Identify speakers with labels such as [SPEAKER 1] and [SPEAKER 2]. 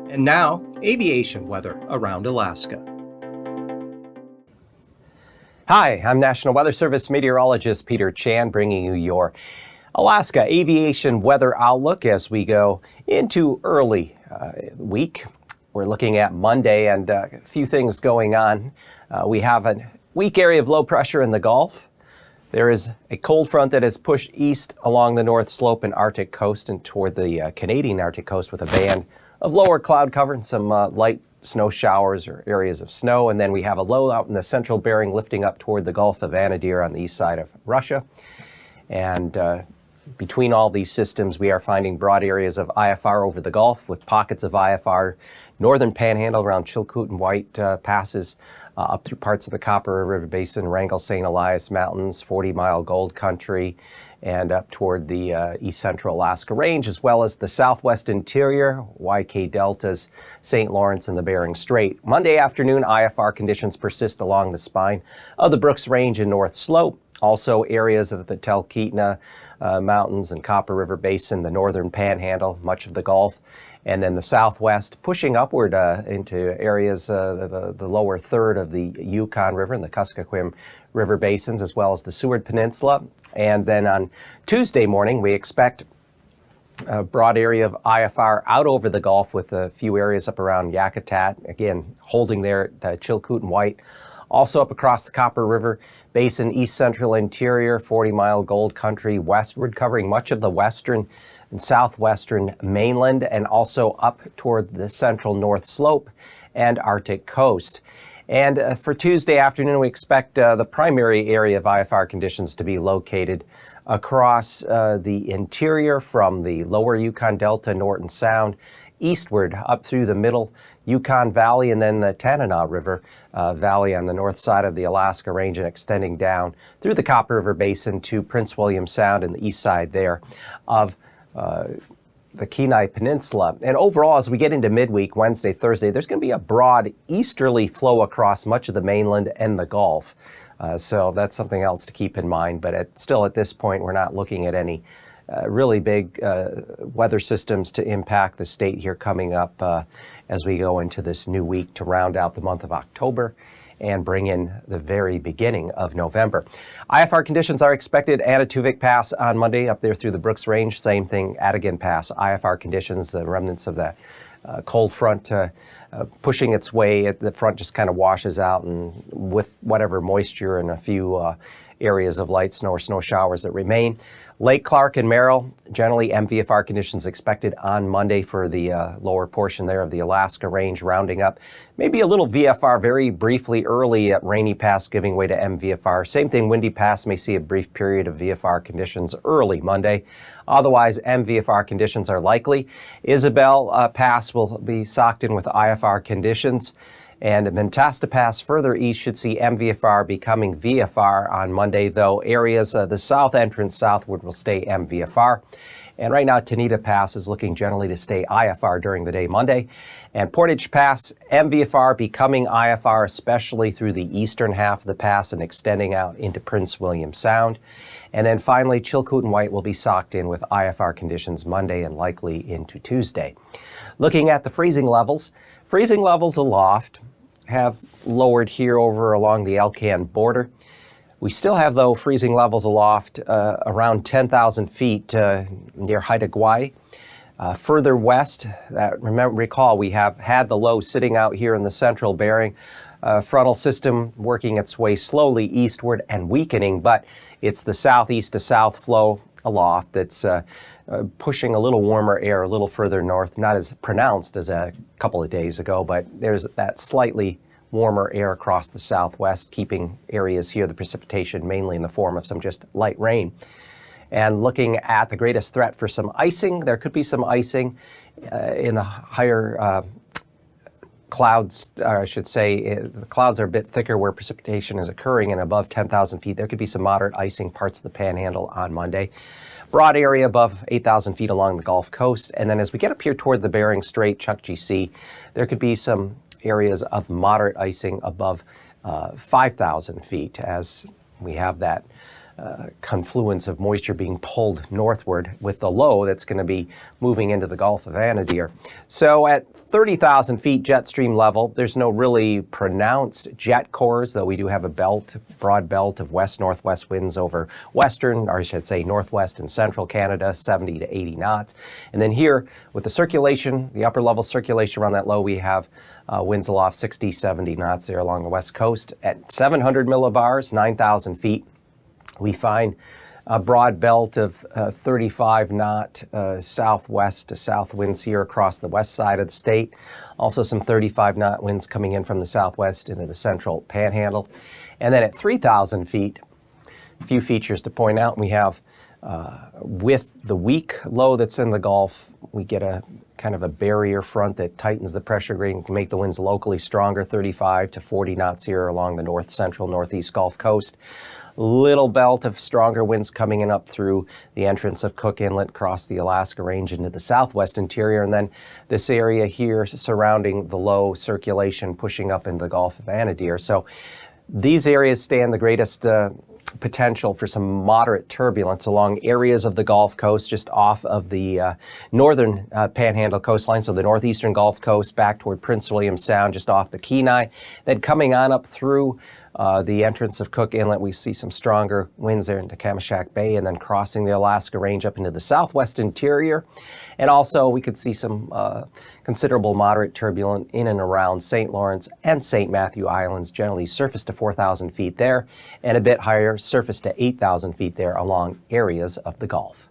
[SPEAKER 1] And now, aviation weather around Alaska. Hi, I'm National Weather Service meteorologist Peter Chan, bringing you your Alaska aviation weather outlook as we go into early week. We're looking at Monday and a few things going on. We have a weak area of low pressure in the Gulf. There is a cold front that has pushed east along the North Slope and Arctic coast and toward the Canadian Arctic coast with a band of lower cloud cover and some light snow showers or areas of snow. And then we have a low out in the central Bering lifting up toward the Gulf of Anadyr on the east side of Russia. And between all these systems, we are finding broad areas of IFR over the Gulf with pockets of IFR, northern panhandle around Chilkoot and White passes up through parts of the Copper River Basin, Wrangell, St. Elias Mountains, 40-mile Gold Country, and up toward the east central Alaska Range, as well as the southwest interior, YK Deltas, St. Lawrence, and the Bering Strait. Monday afternoon, IFR conditions persist along the spine of the Brooks Range and North Slope. Also areas of the Talkeetna Mountains and Copper River Basin, the northern panhandle, much of the Gulf, and then the southwest, pushing upward into areas, the lower third of the Yukon River and the Kuskokwim River basins, as well as the Seward Peninsula. And then on Tuesday morning, we expect a broad area of IFR out over the Gulf with a few areas up around Yakutat, again, holding there at Chilkoot and White. Also up across the Copper River Basin, east central interior, 40-mile Gold Country, westward, covering much of the western and southwestern mainland, and also up toward the central North Slope and Arctic coast. And for Tuesday afternoon, we expect the primary area of IFR conditions to be located across the interior from the lower Yukon Delta, Norton Sound, eastward up through the middle Yukon Valley and then the Tanana River Valley on the north side of the Alaska Range and extending down through the Copper River Basin to Prince William Sound and the east side there of the Kenai Peninsula. And overall, as we get into midweek, Wednesday, Thursday, there's going to be a broad easterly flow across much of the mainland and the Gulf. So that's something else to keep in mind. But still at this point, we're not looking at any really big weather systems to impact the state here coming up as we go into this new week to round out the month of October and bring in the very beginning of November. IFR conditions are expected at Atuvik Pass on Monday up there through the Brooks Range. Same thing, Adigan Pass. IFR conditions, the remnants of that cold front pushing its way. The front just kind of washes out, and with whatever moisture and a few areas of light snow or snow showers that remain. Lake Clark and Merrill, generally MVFR conditions expected on Monday for the lower portion there of the Alaska Range, rounding up. Maybe a little VFR very briefly early at Rainy Pass, giving way to MVFR. Same thing, Windy Pass may see a brief period of VFR conditions early Monday. Otherwise, MVFR conditions are likely. Isabel Pass will be socked in with IFR conditions. And Mentasta Pass further east should see MVFR becoming VFR on Monday, though areas the south entrance southward will stay MVFR. And right now, Tanita Pass is looking generally to stay IFR during the day Monday. And Portage Pass, MVFR becoming IFR, especially through the eastern half of the pass and extending out into Prince William Sound. And then finally, Chilkoot and White will be socked in with IFR conditions Monday and likely into Tuesday. Looking at the freezing levels aloft have lowered here over along the Alcan border. We still have, though, freezing levels aloft around 10,000 feet near Haida Gwaii. Further west, recall we have had the low sitting out here in the central Bering. Frontal system working its way slowly eastward and weakening, but it's the southeast to south flow aloft that's pushing a little warmer air a little further north, not as pronounced as a couple of days ago, but there's that slightly warmer air across the southwest, keeping areas here, the precipitation mainly in the form of some just light rain. And looking at the greatest threat for some icing, there could be some icing in the higher clouds, or I should say, the clouds are a bit thicker where precipitation is occurring, and above 10,000 feet, there could be some moderate icing parts of the panhandle on Monday. Broad area above 8,000 feet along the Gulf Coast. And then as we get up here toward the Bering Strait, Chukchi Sea, there could be some areas of moderate icing above 5,000 feet as we have that confluence of moisture being pulled northward with the low that's going to be moving into the Gulf of Anadyr. So at 30,000 feet jet stream level, there's no really pronounced jet cores, though we do have a broad belt of west-northwest winds over western, or I should say northwest and central Canada, 70 to 80 knots. And then here with the circulation, the upper level circulation around that low, we have winds aloft 60, 70 knots there along the west coast. At 700 millibars, 9,000 feet, we find a broad belt of 35 knot southwest to south winds here across the west side of the state. Also some 35 knot winds coming in from the southwest into the central panhandle. And then at 3,000 feet, a few features to point out. We have with the weak low that's in the Gulf, we get a kind of a barrier front that tightens the pressure gradient, can make the winds locally stronger, 35 to 40 knots here along the north central northeast Gulf Coast. Little belt of stronger winds coming in up through the entrance of Cook Inlet, across the Alaska Range into the southwest interior, and then this area here surrounding the low circulation pushing up into the Gulf of Anadyr. So these areas stand the greatest potential for some moderate turbulence along areas of the Gulf Coast just off of the northern Panhandle coastline, so the northeastern Gulf Coast back toward Prince William Sound just off the Kenai. Then coming on up through the entrance of Cook Inlet, we see some stronger winds there into Kamishak Bay, and then crossing the Alaska Range up into the southwest interior. And also we could see some considerable moderate turbulence in and around St. Lawrence and St. Matthew Islands, generally surface to 4,000 feet there, and a bit higher surface to 8,000 feet there along areas of the Gulf.